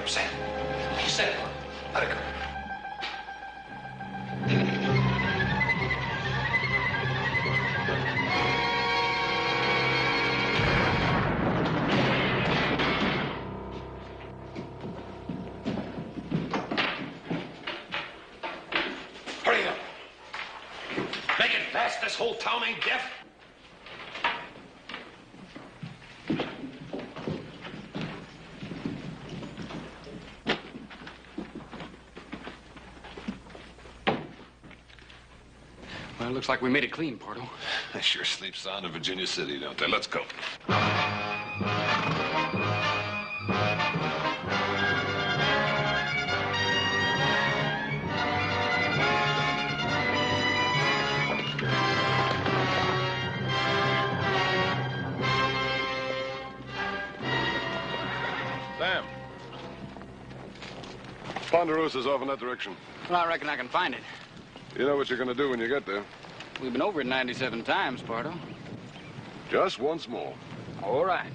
Sam. Sam, let it go. Hurry up. Make it fast. This whole town ain't deaf. Well, it looks like we made it clean, Pardo. They sure sleep sound in Virginia City, don't they? Let's go. Sam. Ponderosa's off in that direction. Well, I reckon I can find it. You know what you're going to do when you get there. We've been over it 97 times, Pardo. Just once more. All right.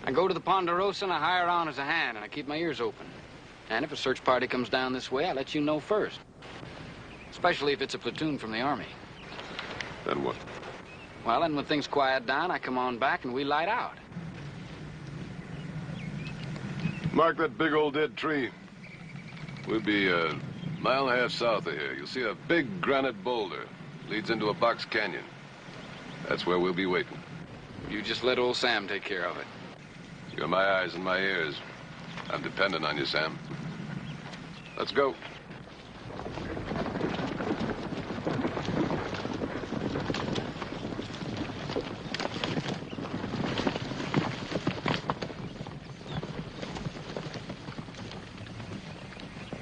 I go to the Ponderosa and I hire on as a hand, and I keep my ears open. And if a search party comes down this way, I let you know first. Especially if it's a platoon from the Army. Then what? Well, then when things quiet down, I come on back and we light out. Mark that big old dead tree. We'll be a mile and a half south of here. You'll see a big granite boulder. Leads into a box canyon. That's where we'll be waiting. You just let old Sam take care of it. You're my eyes and my ears. I'm dependent on you, Sam. Let's go.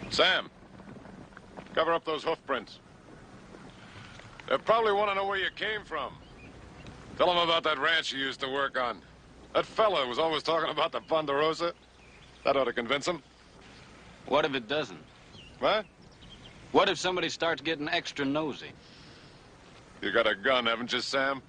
Sam, cover up those hoof prints. They probably want to know where you came from. Tell them about that ranch you used to work on. That fella was always talking about the Ponderosa. That ought to convince them. What if it doesn't? What? What if somebody starts getting extra nosy? You got a gun, haven't you, Sam?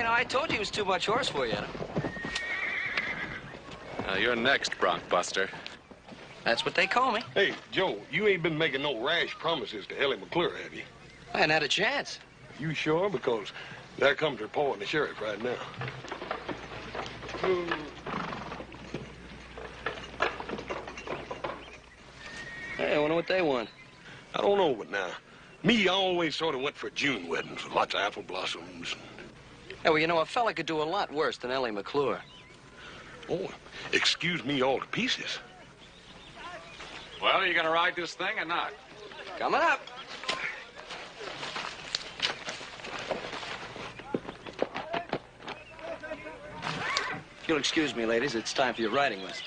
I told you he was too much horse for you. You're next, Bronc Buster. That's what they call me. Hey, Joe, you ain't been making no rash promises to Ellie McClure, have you? I hadn't had a chance. You sure? Because there comes reporting the sheriff right now. Hey, I wonder what they want. I don't know, but now, me, I always sort of went for June weddings with lots of apple blossoms. Hey, well, you know, a fella could do a lot worse than Ellie McClure. Oh, excuse me all to pieces. Well, are you gonna ride this thing or not? Coming up. You'll excuse me, ladies. It's time for your riding list.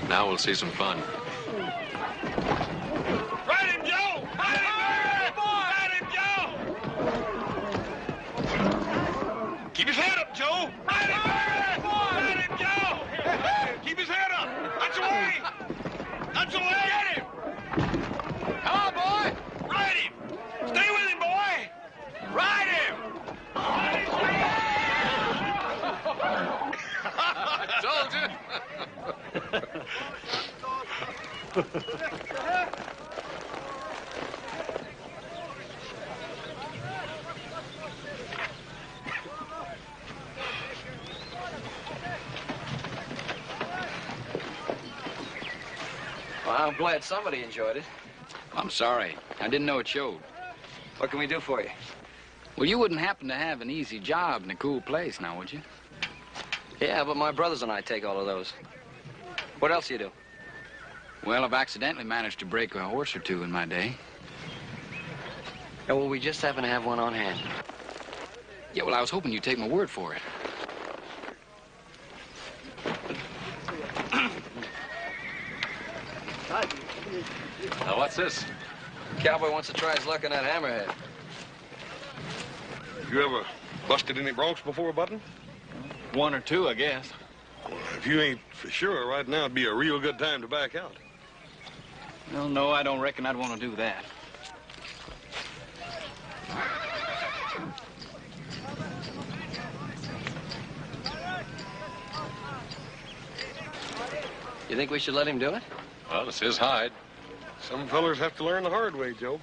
Now we'll see some fun. Ride him, Joe! Ride him, Ride him, Joe! Keep his head up, Joe! Ride him, Ride him, Joe! Keep his head up! That's the way! That's the way! Get him! Come on, boy! Ride him! Stay with him, boy! Ride him! I told you! Well, I'm glad somebody enjoyed it. I'm sorry. I didn't know it showed. What can we do for you? Well, you wouldn't happen to have an easy job in a cool place now, would you? Yeah, but my brothers and I take all of those. What else do you do? Well, I've accidentally managed to break a horse or two in my day. Oh, well, we just happen to have one on hand. Yeah, well, I was hoping you'd take my word for it. Now, what's this? Cowboy wants to try his luck on that hammerhead. You ever busted any broncs before, Button? One or two, I guess. Well, if you ain't for sure, right now would be a real good time to back out. Well, no, I don't reckon I'd want to do that. You think we should let him do it? Well, it's his hide. Some fellers have to learn the hard way, Joe.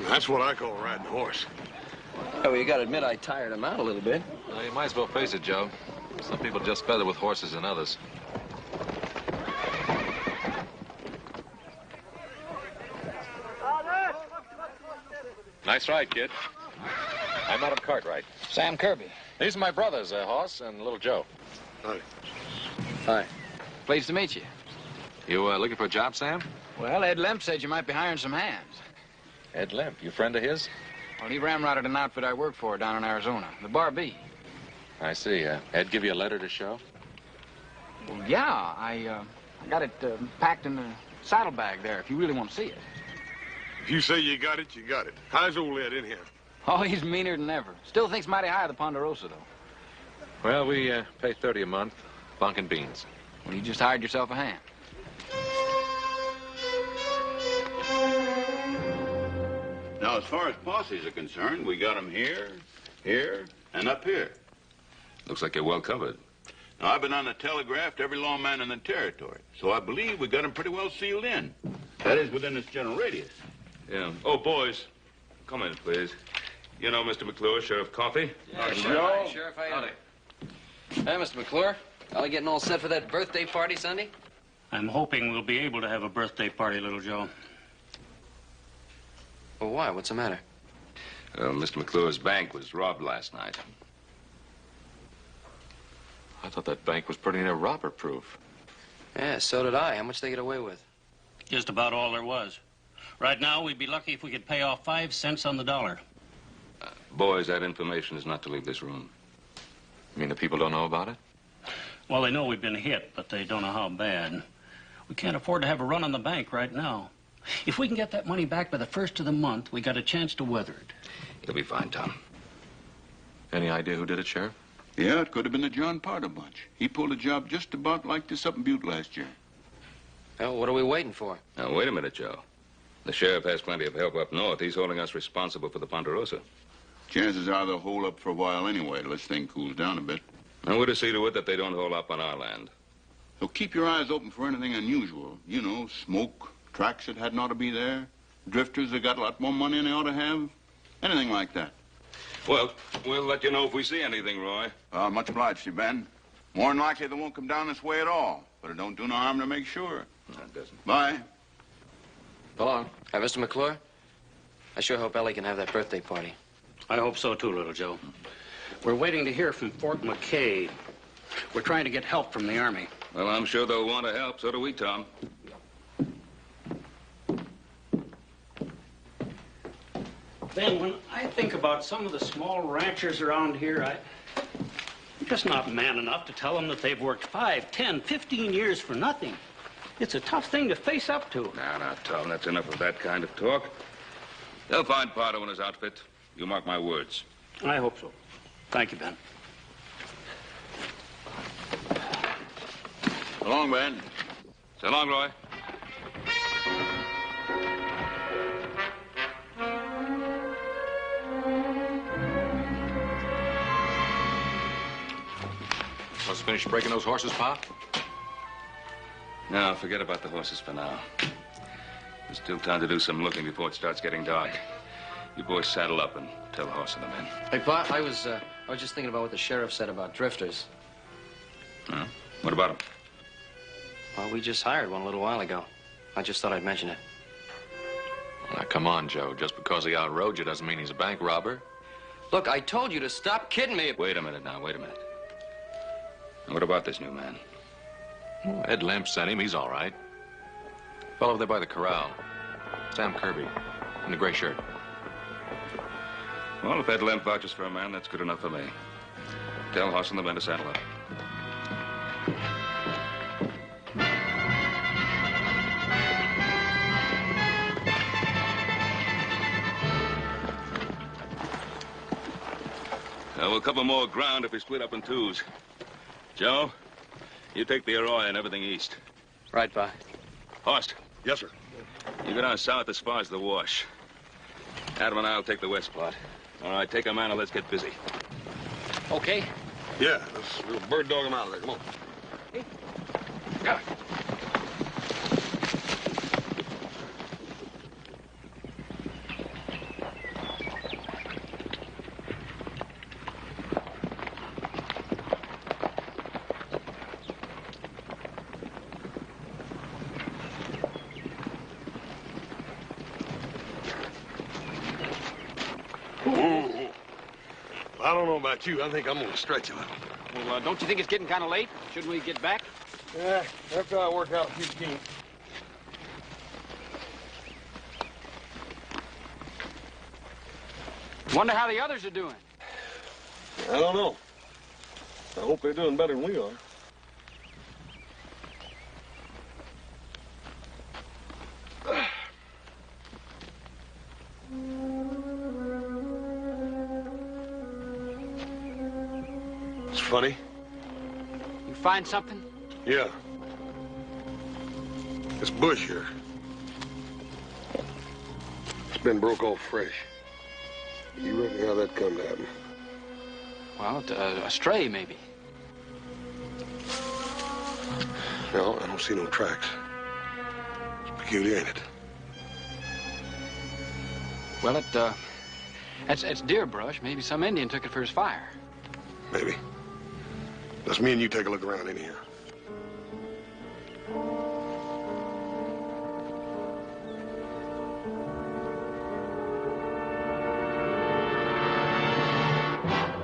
That's what I call riding a horse. Oh, well, you gotta admit I tired him out a little bit. Well, you might as well face it, Joe. Some people just better with horses than others. Nice ride, kid. I'm Adam Cartwright. Sam Kirby. These are my brothers, Hoss and Little Joe. Hi. Hi. Pleased to meet you. You looking for a job, Sam? Well, Ed Lemp said you might be hiring some hands. Ed Lemp, you friend of his? Well, he ramrodded an outfit I work for down in Arizona, the Bar B. I see. Ed give you a letter to show? Well, yeah, I got it packed in the saddlebag there, if you really want to see it. If you say you got it, you got it. How's old Ed in here? Oh, he's meaner than ever. Still thinks mighty high of the Ponderosa, though. Well, we pay $30 a month, bunk and beans. Well, you just hired yourself a hand. Now, as far as posses are concerned, we got them here, here, and up here. Looks like you're well covered. Now, I've been on the telegraph to every lawman in the territory, so I believe we got them pretty well sealed in. That is, within this general radius. Yeah. Oh, boys, come in, please. You know Mr. McClure, Sheriff Coffee? Yeah, Joe. Sheriff, how you doing? Hey, Mr. McClure. Are you getting all set for that birthday party Sunday? I'm hoping we'll be able to have a birthday party, Little Joe. Well, why? What's the matter? Mr. McClure's bank was robbed last night. I thought that bank was pretty near robber-proof. Yeah, so did I. How much they get away with? Just about all there was. Right now, we'd be lucky if we could pay off 5 cents on the dollar. Boys, that information is not to leave this room. You mean the people don't know about it? Well, they know we've been hit, but they don't know how bad. We can't afford to have a run on the bank right now. If we can get that money back by the 1st of the month, we got a chance to weather it. You'll be fine, Tom. Any idea who did it, Sheriff? Yeah, it could have been the John Parter bunch. He pulled a job just about like this up in Butte last year. Well, what are we waiting for? Now, wait a minute, Joe. The sheriff has plenty of help up north. He's holding us responsible for the Ponderosa. Chances are they'll hold up for a while anyway, till this thing cools down a bit. And we're to see to it that they don't haul up on our land. So keep your eyes open for anything unusual. You know, smoke, tracks that hadn't ought to be there, drifters that got a lot more money than they ought to have, anything like that. Well, we'll let you know if we see anything, Roy. Much obliged to you, Ben. More than likely they won't come down this way at all, but it don't do no harm to make sure. No, it doesn't. Bye. So long. Hi, Mr. McClure. I sure hope Ellie can have that birthday party. I hope so, too, little Joe. We're waiting to hear from Fort McKay. We're trying to get help from the Army. Well, I'm sure they'll want to help. So do we, Tom. Ben, when I think about some of the small ranchers around here, I'm just not man enough to tell them that they've worked 5, 10, 15 years for nothing. It's a tough thing to face up to. Now, Tom, that's enough of that kind of talk. They'll find Pardo and his outfit. You mark my words. I hope so. Thank you, Ben. So long, Ben. So long, Roy. Must finish breaking those horses, Pop? No, forget about the horses for now. There's still time to do some looking before it starts getting dark. You boys saddle up and tell the horse and the men. Hey, Pa, I was just thinking about what the sheriff said about drifters. Huh? What about them? Well, we just hired one a little while ago. I just thought I'd mention it. Now, come on, Joe. Just because he outrode you doesn't mean he's a bank robber. Look, I told you to stop kidding me. Wait a minute now, wait a minute. Now, what about this new man? Well, Ed Lamp sent him. He's all right. Fellow there by the corral. Sam Kirby. In the gray shirt. Well, if Ed Lamp vouches for a man, that's good enough for me. Tell Hoss and the men to saddle up. We'll cover more ground if we split up in twos. Joe, you take the Arroyo and everything east. Right, Pa. Horst. Yes, sir. You go down south as far as the wash. Adam and I'll take the west plot. All right, take a man and let's get busy. Okay. Yeah, we'll bird dog him out of there. Come on. Hey. Go. I don't know about you. I think I'm gonna stretch a little. Well, don't you think it's getting kind of late? Shouldn't we get back? Yeah, after I work out 15. Wonder how the others are doing. I don't know. I hope they're doing better than we are. It's funny. You find something? Yeah. This bush here. It's been broke off fresh. You reckon how that come to happen? Well, a stray, maybe. No, I don't see no tracks. It's peculiar, ain't it? Well, it's deer brush. Maybe some Indian took it for his fire. Maybe. Let's me and you take a look around in here.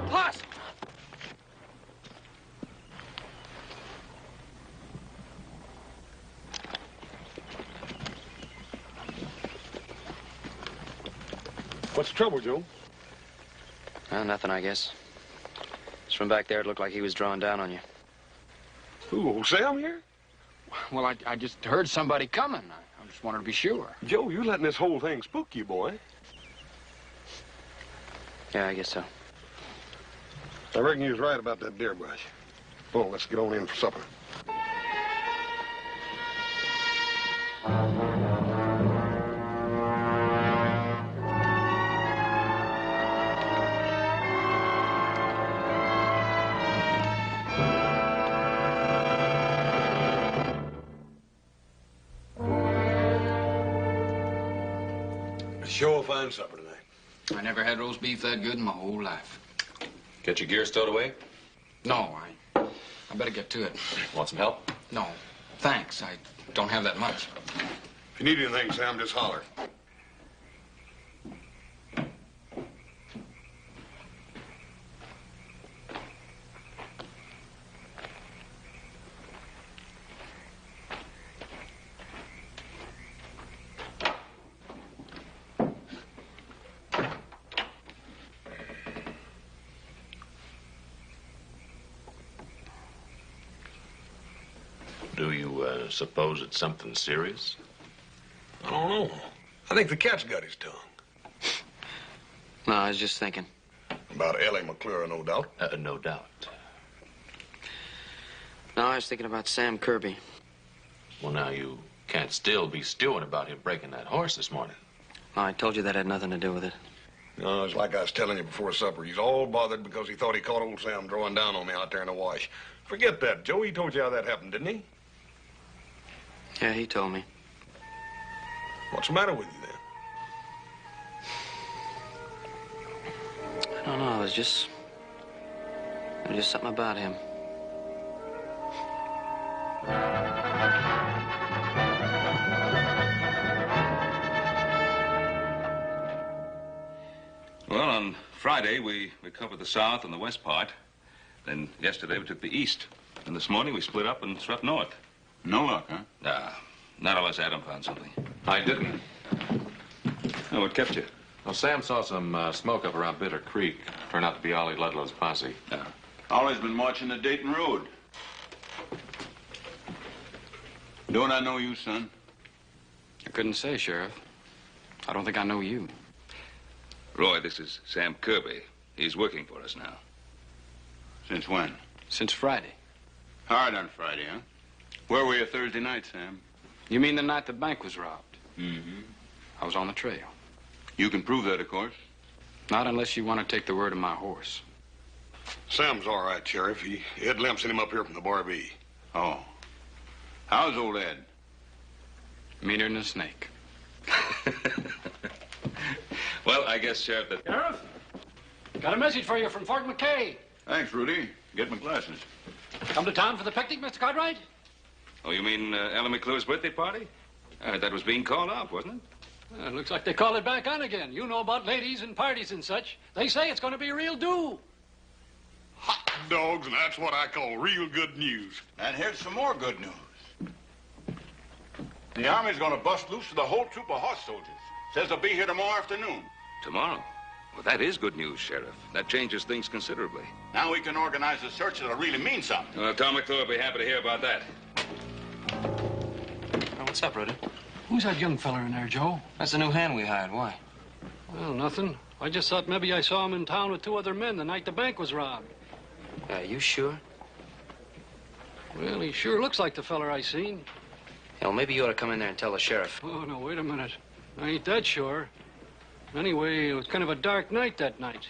Plus! What's the trouble, Joe? Well, nothing, I guess. Just from back there, it looked like he was drawing down on you. Who, old Sam here? Well, I just heard somebody coming. I just wanted to be sure. Joe, you letting this whole thing spook you, boy. Yeah, I guess so. I reckon you was right about that deer brush. Well, let's get on in for supper. Sure fine supper tonight. I never had roast beef that good in my whole life. Get your gear stowed away? No, I better get to it. Want some help? No, thanks. I don't have that much. If you need anything, Sam, just holler. Do you suppose it's something serious? I don't know. I think the cat's got his tongue. No, I was just thinking. About Ellie McClure, no doubt. No doubt. No, I was thinking about Sam Kirby. Well, now you can't still be stewing about him breaking that horse this morning. No, I told you that had nothing to do with it. No, it's like I was telling you before supper. He's all bothered because he thought he caught old Sam drawing down on me out there in the wash. Forget that, Joe. He told you how that happened, didn't he? Yeah, he told me. What's the matter with you, then? I don't know. It was just something about him. Well, on Friday, we covered the south and the west part. Then yesterday, we took the east. And this morning, we split up and swept north. No luck, huh? Nah, not unless Adam found something. I didn't. Oh, what kept you? Well, Sam saw some smoke up around Bitter Creek. Turned out to be Ollie Ludlow's posse. Yeah. Ollie's been watching the Dayton Road. Don't I know you, son? I couldn't say, Sheriff. I don't think I know you. Roy, this is Sam Kirby. He's working for us now. Since when? Since Friday. Hard on Friday, huh? Where were you Thursday night, Sam? You mean the night the bank was robbed? Mm-hmm. I was on the trail. You can prove that, of course. Not unless you want to take the word of my horse. Sam's all right, Sheriff. Ed Lemp sent him up here from the Bar B. Oh. How's old Ed? Meaner than a snake. Well, I guess, Sheriff, that... Sheriff, got a message for you from Fort McKay. Thanks, Rudy. Get my glasses. Come to town for the picnic, Mr. Cartwright? Oh, you mean Ellen McClure's birthday party? That was being called off, wasn't it? It looks like they called it back on again. You know about ladies and parties and such. They say it's going to be a real do. Hot dogs, and that's what I call real good news. And here's some more good news. The Army's gonna bust loose with a whole troop of horse soldiers. Says they'll be here tomorrow afternoon. Tomorrow? Well, that is good news, Sheriff. That changes things considerably. Now we can organize a search that'll really mean something. Well, Tom McClure will be happy to hear about that. What's up, Rudy? Who's that young fella in there, Joe? That's the new hand we hired. Why? Well, nothing. I just thought maybe I saw him in town with two other men the night the bank was robbed. You sure? Well, he sure looks like the fella I seen. Hell, maybe you ought to come in there and tell the sheriff. Oh, no, wait a minute. I ain't that sure. Anyway, it was kind of a dark night that night.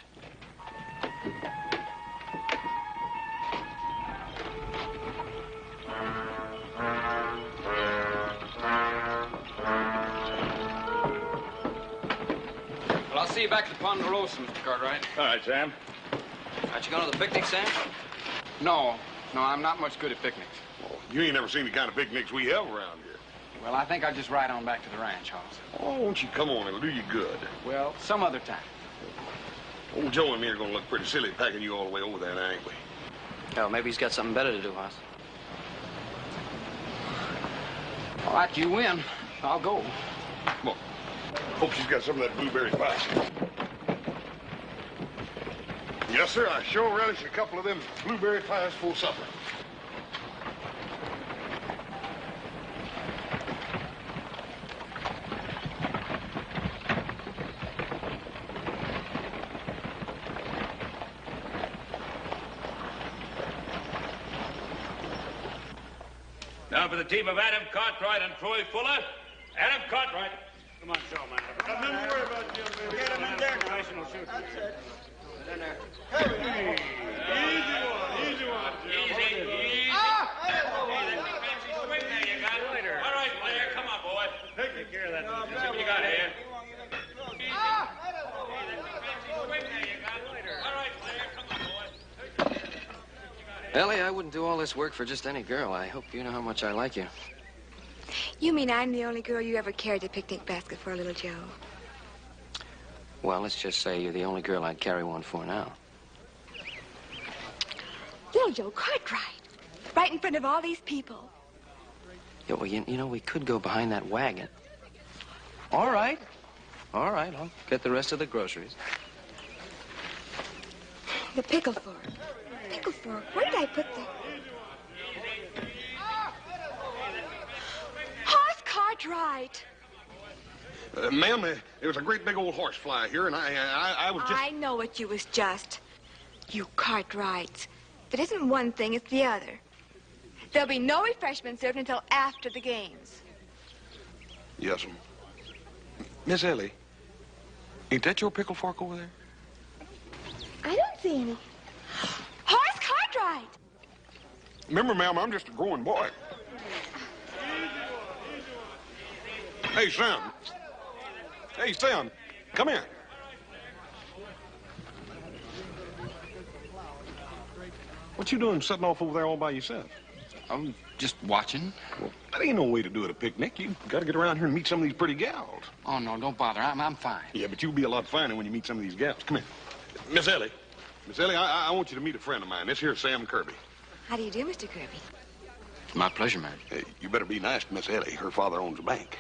Well, I'll see you back at the Ponderosa, Mr. Cartwright. All right, Sam. Aren't you going to the picnic, Sam? No, I'm not much good at picnics. Well, you ain't never seen the kind of picnics we have around here. Well, I think I'll just ride on back to the ranch, Hoss. Oh, won't you come on? It'll do you good. Well, some other time. Old Joe and me are gonna look pretty silly packing you all the way over there now, ain't we? Hell, maybe he's got something better to do, Hoss. All right, you win. I'll go. Come on. Hope she's got some of that blueberry pie. Yes, sir. I sure relish a couple of them blueberry pies for supper. Now for the team of Adam Cartwright and Troy Fuller. Adam Cartwright. Come on, show, man. Nothing to worry about, Jim, baby. Get him in there now. That's it. In there. Easy one, Jim. Easy. Ah! Swing there, you got it. All right, player. Come on, boy. Take care of that. See what you got here. Ellie, I wouldn't do all this work for just any girl. I hope you know how much I like you. You mean I'm the only girl you ever carried a picnic basket for, little Joe? Well, let's just say you're the only girl I'd carry one for now. Little Joe Cartwright. Right in front of all these people. Yeah, well, you know, we could go behind that wagon. All right. All right, I'll get the rest of the groceries. The pickle fork. Pickle fork? Where did I put the... Horse Cartwright! Ma'am, there was a great big old horsefly here, and I was just... I know what you was just. You Cartwrights. If it isn't one thing, it's the other. There'll be no refreshments served until after the games. Yes, ma'am. Miss Ellie, ain't that your pickle fork over there? I don't see any. Horse Cartwright! Remember, ma'am, I'm just a growing boy. Hey, Sam. Hey, Sam, come here. What you doing sitting off over there all by yourself? I'm just watching. Well, that ain't no way to do it at a picnic. You got to get around here and meet some of these pretty gals. Oh, no, don't bother. I'm fine. Yeah, but you'll be a lot finer when you meet some of these gals. Come here. Miss Ellie. Miss Ellie, I want you to meet a friend of mine. This here's Sam Kirby. How do you do, Mr. Kirby? It's my pleasure, ma'am. Hey, you better be nice to Miss Ellie. Her father owns a bank.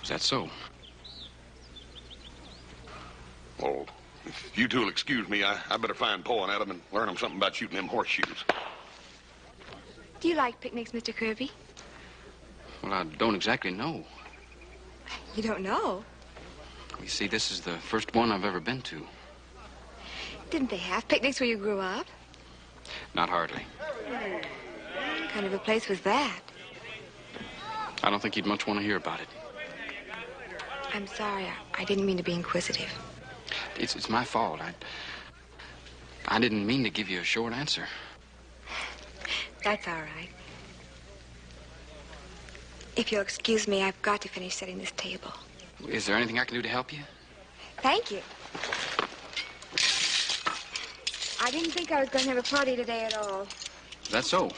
Is that so? Well, if you two will excuse me, I better find Pa and Adam and learn them something about shooting them horseshoes. Do you like picnics, Mr. Kirby? Well, I don't exactly know. You don't know? You see, this is the first one I've ever been to. Didn't they have picnics where you grew up? Not hardly. What kind of a place was that? I don't think you'd much want to hear about it. I'm sorry. I didn't mean to be inquisitive. It's my fault. I didn't mean to give you a short answer. That's all right. If you'll excuse me, I've got to finish setting this table. Is there anything I can do to help you? Thank you. I didn't think I was going to have a party today at all. Is that so?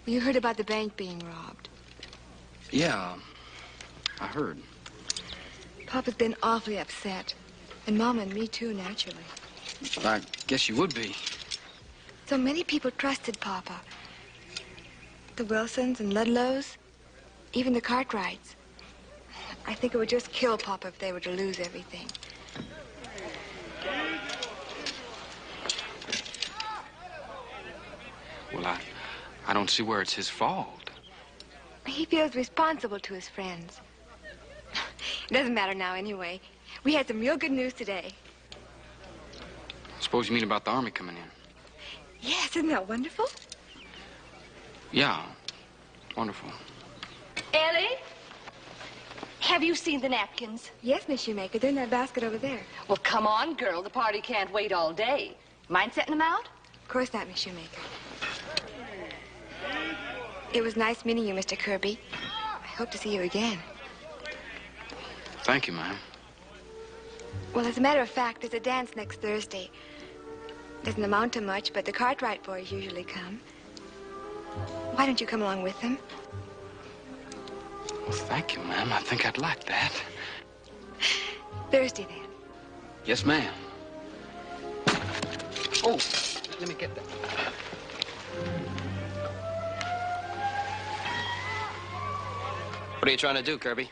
You heard about the bank being robbed. Yeah, I heard. Papa's been awfully upset. And Mama and me, too, naturally. Well, I guess you would be. So many people trusted Papa. The Wilsons and Ludlows, even the Cartwrights. I think it would just kill Papa if they were to lose everything. Well, I don't see where it's his fault. He feels responsible to his friends. It doesn't matter now anyway. We had some real good news today. Suppose you mean about the Army coming in? Yes, isn't that wonderful? Yeah, wonderful. Ellie? Have you seen the napkins? Yes, Miss Shoemaker. They're in that basket over there. Well, come on, girl. The party can't wait all day. Mind setting them out? Of course not, Miss Shoemaker. It was nice meeting you, Mr. Kirby. I hope to see you again. Thank you, ma'am. Well, as a matter of fact, there's a dance next Thursday. Doesn't amount to much, but the Cartwright boys usually come. Why don't you come along with them? Well, thank you, ma'am. I think I'd like that. Thursday, then. Yes, ma'am. Oh, let me get that. What are you trying to do, Kirby?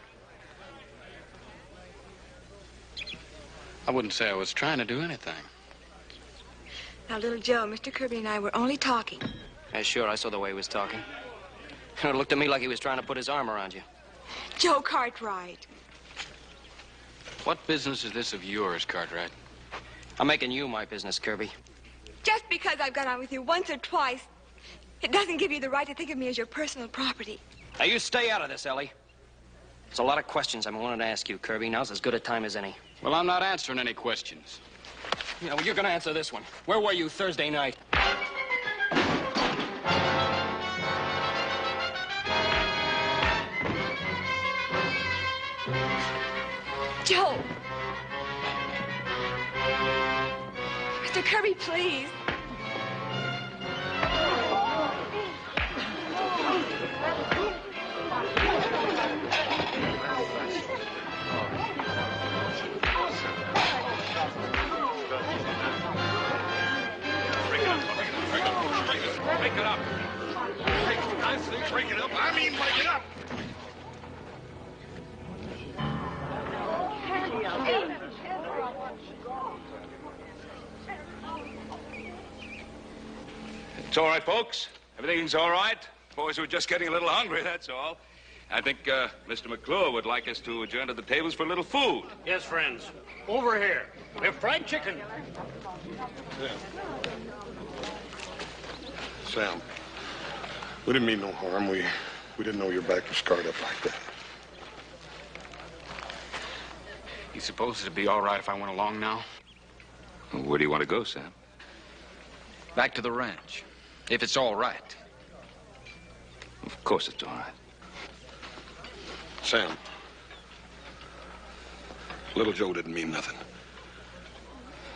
I wouldn't say I was trying to do anything. Now, little Joe, Mr. Kirby and I were only talking. Yeah, sure, I saw the way he was talking. It looked to me like he was trying to put his arm around you. Joe Cartwright. What business is this of yours, Cartwright? I'm making you my business, Kirby. Just because I've gone out with you once or twice, it doesn't give you the right to think of me as your personal property. Now, you stay out of this, Ellie. There's a lot of questions I wanted to ask you, Kirby. Now's as good a time as any. Well, I'm not answering any questions. Yeah, well, you're going to answer this one. Where were you Thursday night? Joe! Mr. Kirby, please. it up. Hey, I say break it up. I mean break it up. It's all right, folks. Everything's all right. Boys were just getting a little hungry, that's all. I think Mr. McClure would like us to adjourn to the tables for a little food. Yes, friends. Over here. We have fried chicken. Sam, we didn't mean no harm. We didn't know your back was scarred up like that. You suppose it'd be all right if I went along now? Well, where do you want to go, Sam? Back to the ranch. If it's all right. Of course it's all right. Sam, little Joe didn't mean nothing.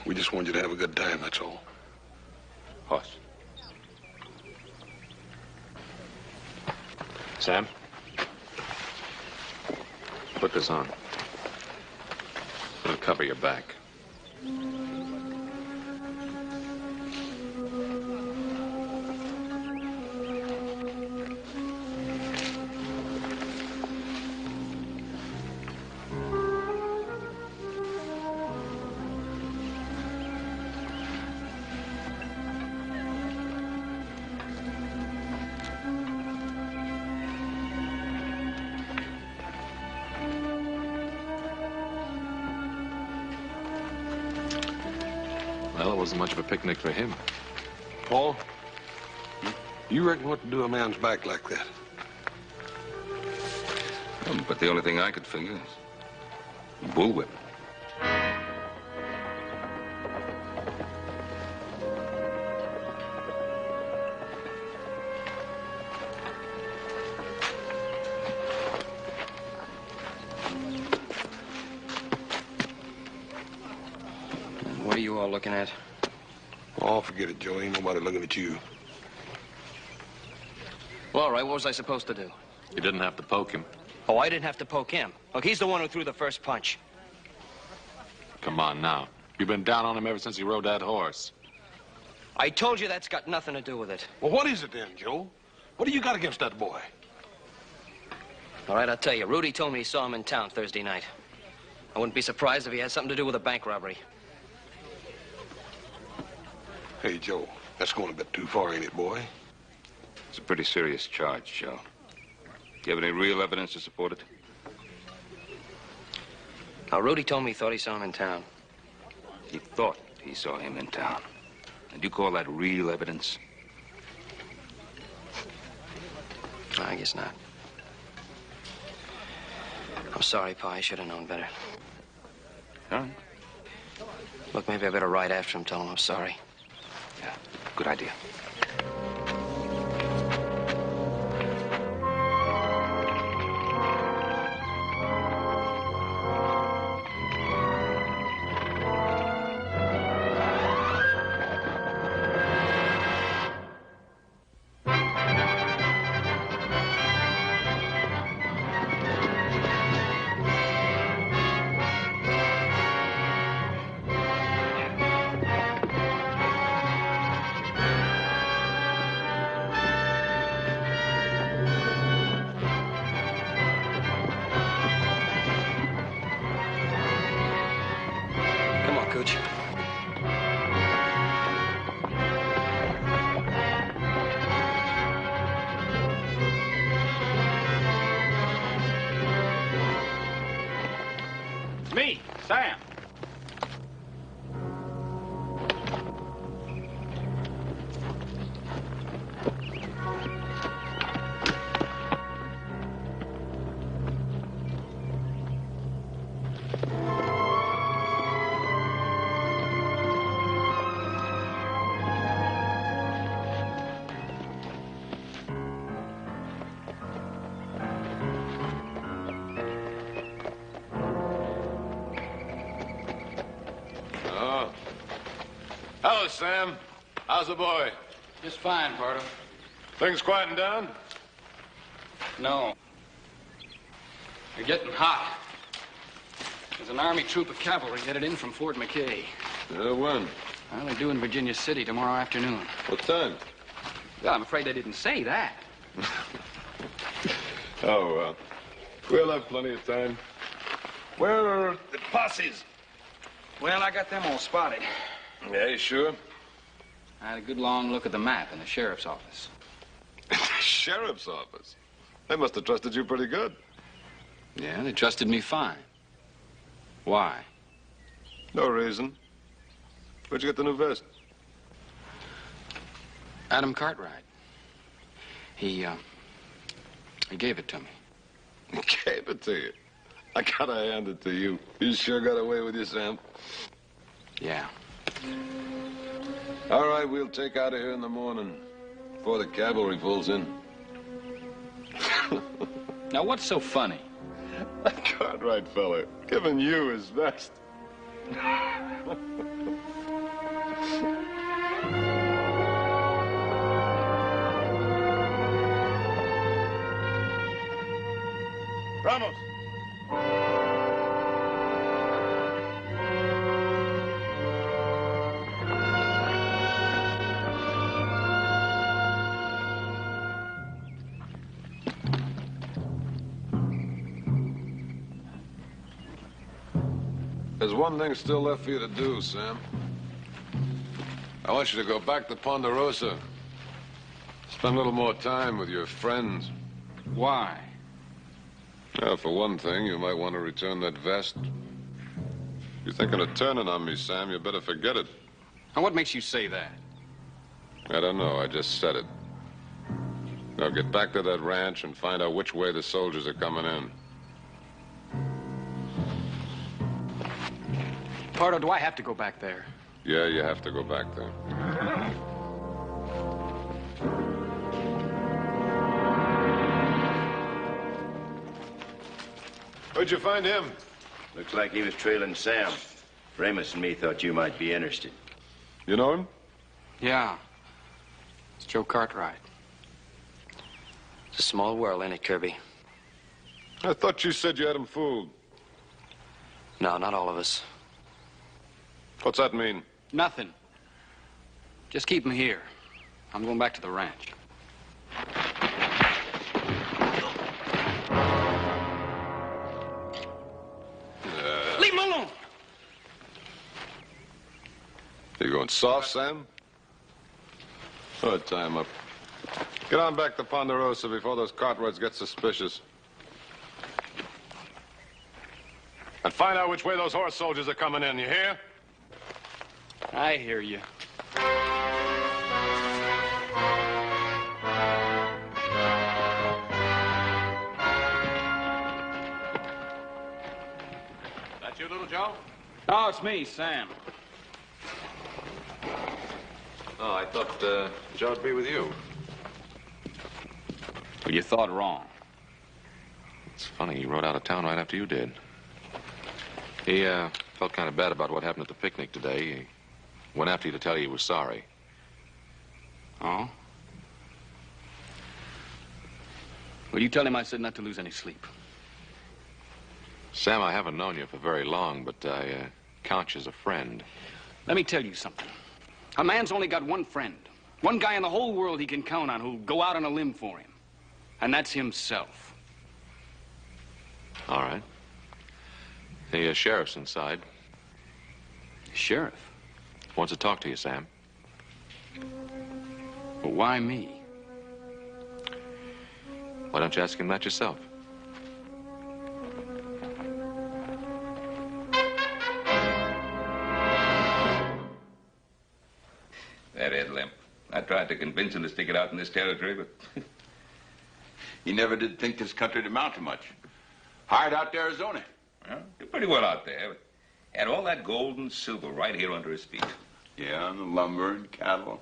We just wanted you to have a good time, that's all. Hoss. Sam? Put this on. It'll cover your back. Well, it wasn't much of a picnic for him. Paul, you reckon what to do a man's back like that? But the only thing I could figure is bullwhip. What are you all looking at? Oh, forget it, Joe. Ain't nobody looking at you. Well, all right, what was I supposed to do? You didn't have to poke him. Oh, I didn't have to poke him. Look, he's the one who threw the first punch. Come on now. You've been down on him ever since he rode that horse. I told you that's got nothing to do with it. Well, what is it then, Joe? What do you got against that boy? All right, I'll tell you. Rudy told me he saw him in town Thursday night. I wouldn't be surprised if he had something to do with a bank robbery. Hey, Joe, that's going a bit too far, ain't it, boy? It's a pretty serious charge, Joe. Do you have any real evidence to support it? Now, Rudy told me he thought he saw him in town. He thought he saw him in town. And you call that real evidence? I guess not. I'm sorry, Pa. I should have known better. All right. Look, maybe I better ride after him, tell him I'm sorry. Yeah, good idea. Me, Sam. Hello, Sam. How's the boy? Just fine, Pardo. Things quieting down? No. They're getting hot. There's an Army troop of cavalry headed in from Fort McKay. When? Well, they're due in Virginia City tomorrow afternoon. What time? Well, I'm afraid I didn't say that. Oh, well. We'll have plenty of time. Where are the posses? Well, I got them all spotted. Yeah, you sure? I had a good long look at the map in the sheriff's office. The sheriff's office? They must have trusted you pretty good. Yeah, they trusted me fine. Why? No reason. Where'd you get the new vest? Adam Cartwright. He gave it to me. Gave it to you? I gotta hand it to you. You sure got away with you, Sam. Yeah. All right, we'll take out of here in the morning before the cavalry pulls in. Now, what's so funny? That Cartwright fella giving you his vest. Vamos. There's one thing still left for you to do, Sam. I want you to go back to Ponderosa. Spend a little more time with your friends. Why? Well, for one thing, you might want to return that vest. If you're thinking of turning on me, Sam, you better forget it. And what makes you say that? I don't know. I just said it. Now get back to that ranch and find out which way the soldiers are coming in. Pardo, do I have to go back there? Yeah, you have to go back there. Where'd you find him? Looks like he was trailing Sam. Ramus and me thought you might be interested. You know him? Yeah. It's Joe Cartwright. It's a small world, ain't it, Kirby? I thought you said you had him fooled. No, not all of us. What's that mean? Nothing. Just keep him here. I'm going back to the ranch. Leave him alone! You going soft, Sam? Oh, time up. Get on back to Ponderosa before those Cartwrights get suspicious. And find out which way those horse soldiers are coming in, you hear? I hear you. That you, little Joe? Oh, it's me, Sam. Oh, I thought Joe'd be with you. Well, you thought wrong. It's funny, he rode out of town right after you did. He felt kind of bad about what happened at the picnic today. He went after you to tell you he was sorry. Oh? Well, you tell him I said not to lose any sleep. Sam, I haven't known you for very long, but I count you as a friend. Let me tell you something. A man's only got one friend. One guy in the whole world he can count on who'll go out on a limb for him. And that's himself. All right. The sheriff's inside. Sheriff? Wants to talk to you, Sam. Well, why me? Why don't you ask him that yourself? That Ed Limp. I tried to convince him to stick it out in this territory, but... He never did think this country to amount to much. Hired out to Arizona. Well, did pretty well out there, but had all that gold and silver right here under his feet. Yeah, and the lumber and cattle.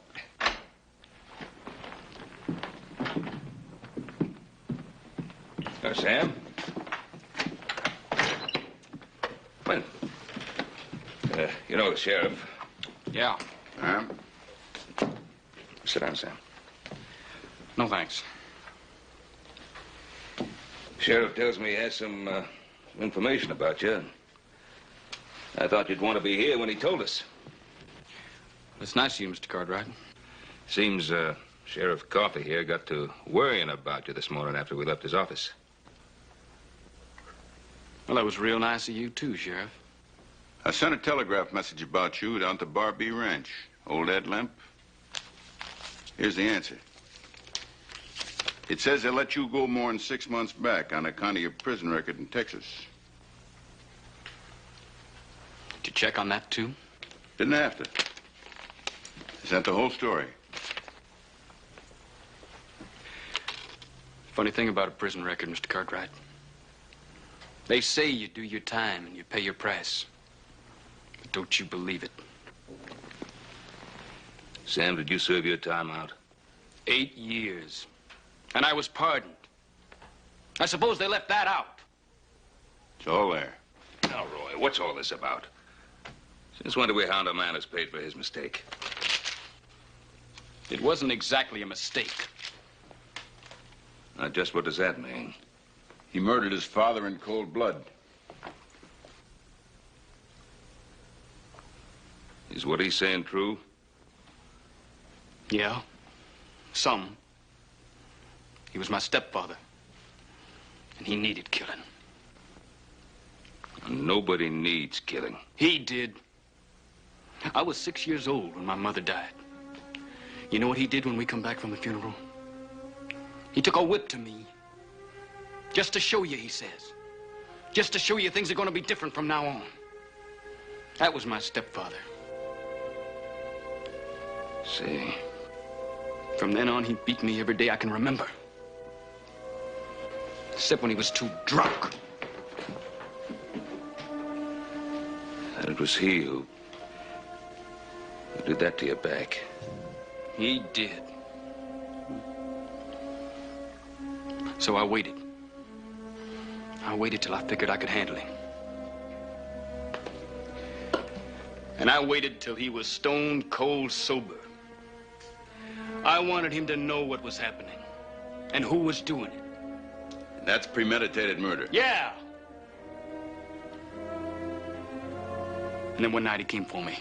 Sam? Well, you know the sheriff. Yeah. Sit down, Sam. No, thanks. Sheriff tells me he has some information about you. I thought you'd want to be here when he told us. It's nice of you, Mr. Cartwright. Seems Sheriff Coffey here got to worrying about you this morning after we left his office. Well, that was real nice of you, too, Sheriff. I sent a telegraph message about you down to Barbie Ranch. Old Ed Limp. Here's the answer. It says they let you go more than 6 months back on account of your prison record in Texas. Did you check on that, too? Didn't have to. Sent the whole story. Funny thing about a prison record, Mr. Cartwright. They say you do your time and you pay your price. But don't you believe it. Sam, did you serve your time out? 8 years. And I was pardoned. I suppose they left that out. It's all there. Now, Roy, what's all this about? Since when do we hound a man who's paid for his mistake? It wasn't exactly a mistake. Now, just what does that mean? He murdered his father in cold blood. Is what he's saying true? Yeah, some. He was my stepfather, and he needed killing. Nobody needs killing. He did. I was 6 years old when my mother died. You know what he did when we come back from the funeral? He took a whip to me. Just to show you, he says. Just to show you things are going to be different from now on. That was my stepfather. See. From then on, he beat me every day I can remember. Except when he was too drunk. And it was he who did that to your back. He did. So I waited. I waited till I figured I could handle him. And I waited till he was stone cold sober. I wanted him to know what was happening and who was doing it. That's premeditated murder. Yeah. And then one night he came for me.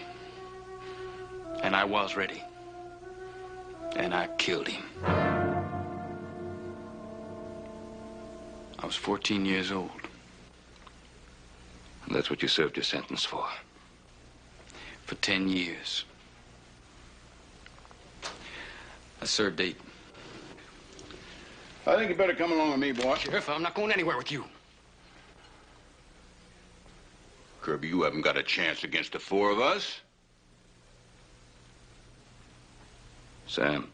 And I was ready. And I killed him. I was 14 years old. And that's what you served your sentence for? For 10 years. I served 8. I think you better come along with me, boy. Sheriff, I'm not going anywhere with you. Kirby, you haven't got a chance against the 4 of us. Sam.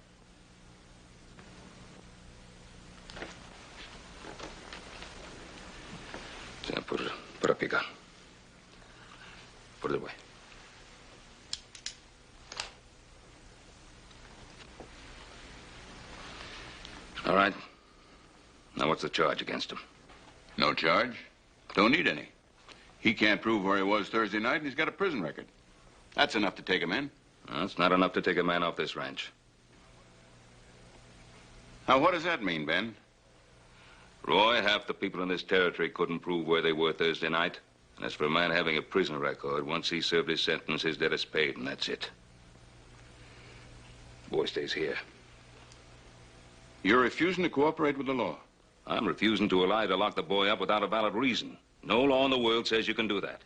Sam, put up your gun. Put it away. All right. Now, what's the charge against him? No charge. Don't need any. He can't prove where he was Thursday night, and he's got a prison record. That's enough to take him in. That's not enough to take a man off this ranch. Now, what does that mean, Ben? Roy, half the people in this territory couldn't prove where they were Thursday night. And as for a man having a prison record, once he served his sentence, his debt is paid, and that's it. The boy stays here. You're refusing to cooperate with the law. I'm refusing to allow you to lock the boy up without a valid reason. No law in the world says you can do that.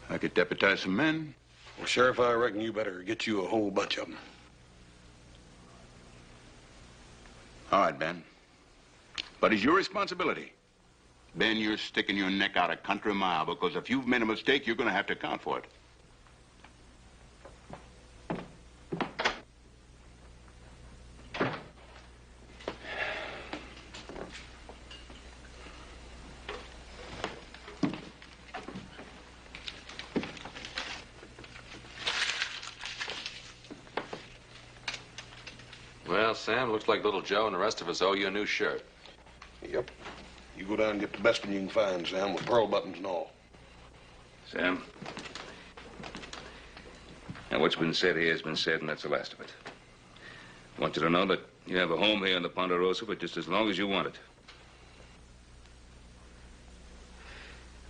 I could deputize some men. Well, Sheriff, I reckon you better get you a whole bunch of them. All right, Ben. But it's your responsibility. Ben, you're sticking your neck out a country mile because if you've made a mistake, you're going to have to account for it. Well, Sam, looks like little Joe and the rest of us owe you a new shirt. Yep. You go down and get the best one you can find, Sam, with pearl buttons and all. Sam? Now, what's been said here has been said, and that's the last of it. I want you to know that you have a home here in the Ponderosa for just as long as you want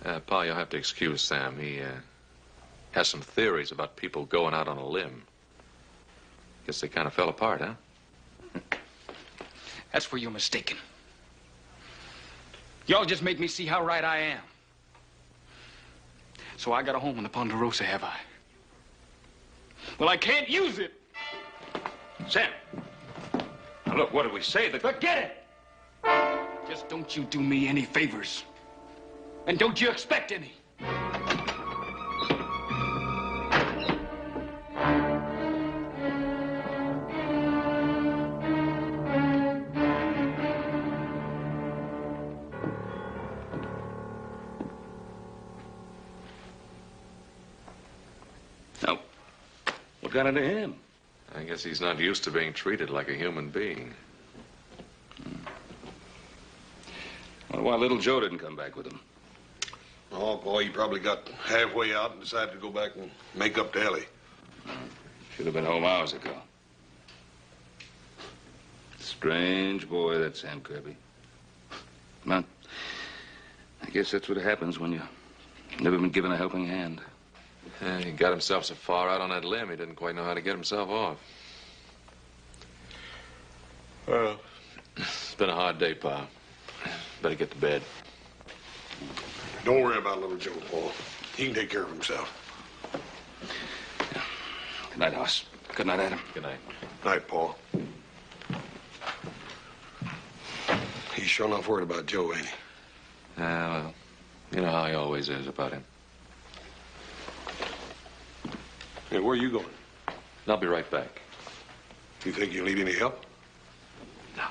it. Pa, you'll have to excuse Sam. He has some theories about people going out on a limb. Guess they kind of fell apart, huh? That's where you're mistaken. Y'all just make me see how right I am. So I got a home in the Ponderosa, have I? Well, I can't use it. Sam. Now, look, what did we say? Forget it. Just don't you do me any favors. And don't you expect any. Now, what got into him? I guess he's not used to being treated like a human being. Wonder why little Joe didn't come back with him. Oh, boy, he probably got halfway out and decided to go back and make up to Ellie. Should have been home hours ago. Strange boy, that Sam Kirby. Well, I guess that's what happens when you've never been given a helping hand. Yeah, he got himself so far out on that limb, he didn't quite know how to get himself off. Well, it's been a hard day, Pa. Better get to bed. Don't worry about little Joe, Paul. He can take care of himself. Good night, Hoss. Good night, Adam. Good night. Night, Paul. He's sure enough worried about Joe, ain't he? Well, you know how he always is about him. Hey, where are you going? I'll be right back. You think you'll need any help? No.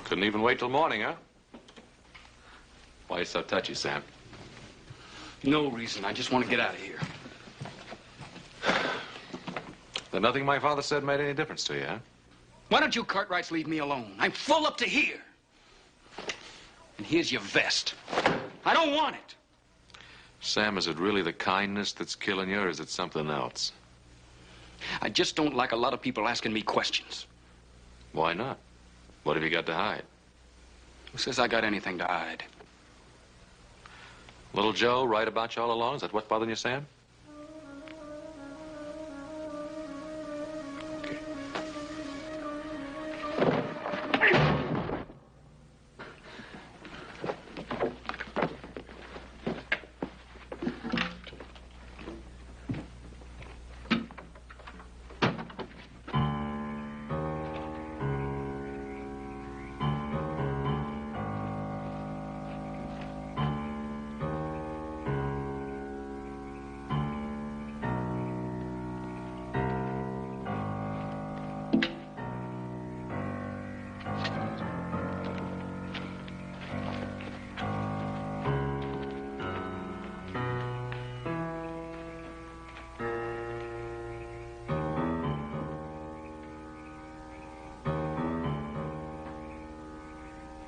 Couldn't even wait till morning, huh? Why are you so touchy, Sam? No reason. I just want to get out of here. Then nothing my father said made any difference to you, huh? Why don't you Cartwrights leave me alone? I'm full up to here. And here's your vest. I don't want it. Sam, is it really the kindness that's killing you, or is it something else? I just don't like a lot of people asking me questions. Why not? What have you got to hide? Who says I got anything to hide? Little Joe right about you all along? Is that what's bothering you, Sam?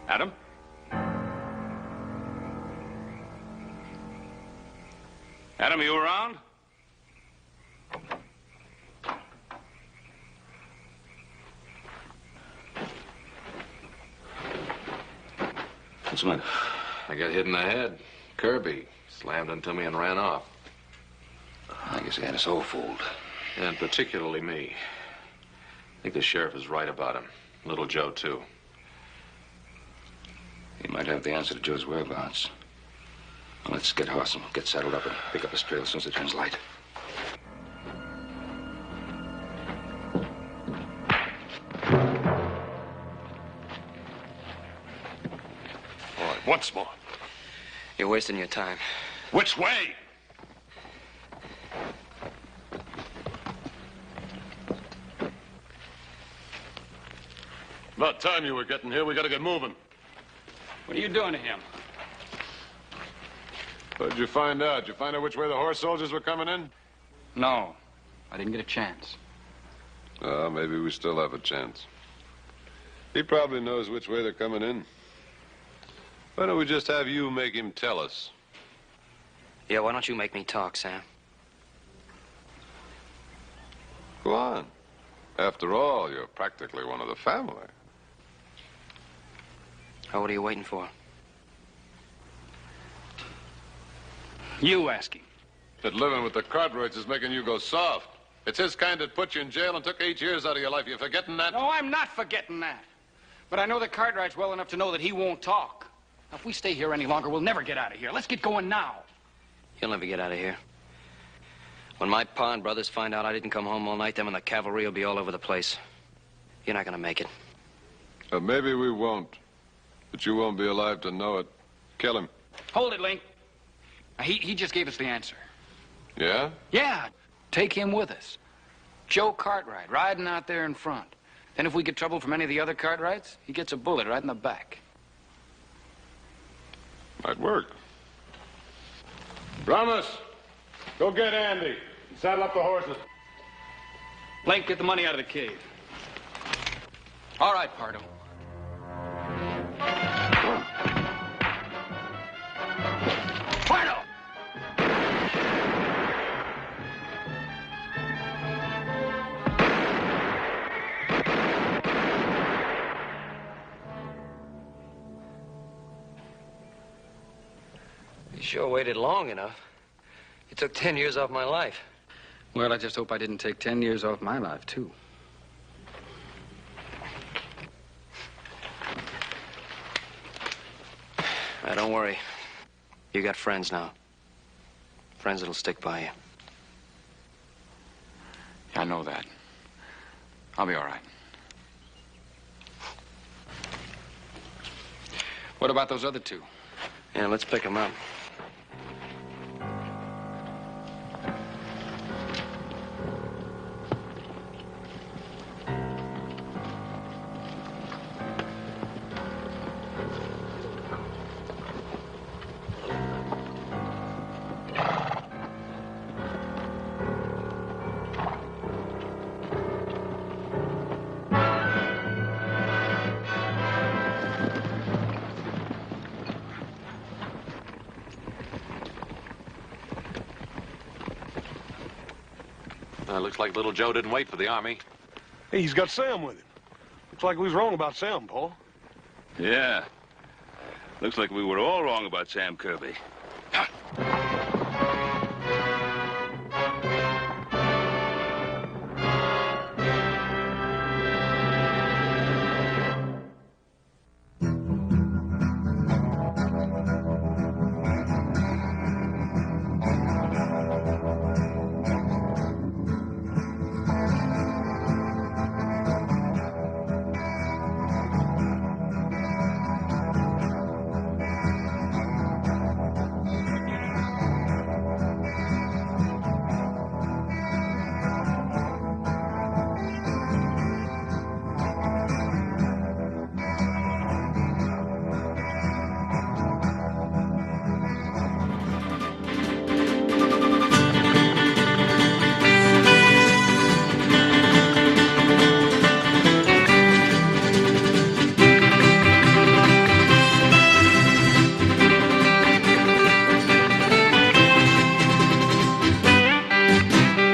Adam? Adam, are you around? What's the matter? I got hit in the head. Kirby slammed into me and ran off. I guess he had us all fooled. And particularly me. I think the sheriff is right about him. Little Joe, too. He might have the answer to Joe's whereabouts. Well, let's get Hoss and get saddled up and pick up his trail as soon as it turns light. All right, once more. You're wasting your time. Which way? About time you were getting here. We gotta get moving. What are you doing to him? What did you find out? Did you find out which way the horse soldiers were coming in? No, I didn't get a chance. Maybe we still have a chance. He probably knows which way they're coming in. Why don't we just have you make him tell us? Yeah, why don't you make me talk, Sam? Go on. After all, you're practically one of the family. Oh, what are you waiting for? You ask him. That living with the Cartwrights is making you go soft. It's his kind that put you in jail and took 8 years out of your life. You forgetting that? No, I'm not forgetting that. But I know the Cartwrights well enough to know that he won't talk. Now, if we stay here any longer, we'll never get out of here. Let's get going now. You'll never get out of here. When my pa and brothers find out I didn't come home all night, them and the cavalry will be all over the place. You're not gonna make it. Maybe we won't. But you won't be alive to know it. Kill him. Hold it, Link. He just gave us the answer. Yeah? Yeah. Take him with us. Joe Cartwright, riding out there in front. Then if we get trouble from any of the other Cartwrights, he gets a bullet right in the back. Might work. Promise. Go get Andy and saddle up the horses. Link, get the money out of the cave. All right, Pardo. Pardo! You sure waited long enough. You took 10 years off my life. Well, I just hope I didn't take 10 years off my life, too. Now, don't worry. You got friends now. Friends that'll stick by you. Yeah, I know that. I'll be all right. What about those other two? Yeah, let's pick them up. Looks like little Joe didn't wait for the army. Hey, he's got Sam with him. Looks like we was wrong about Sam, Paul. Yeah. Looks like we were all wrong about Sam Kirby.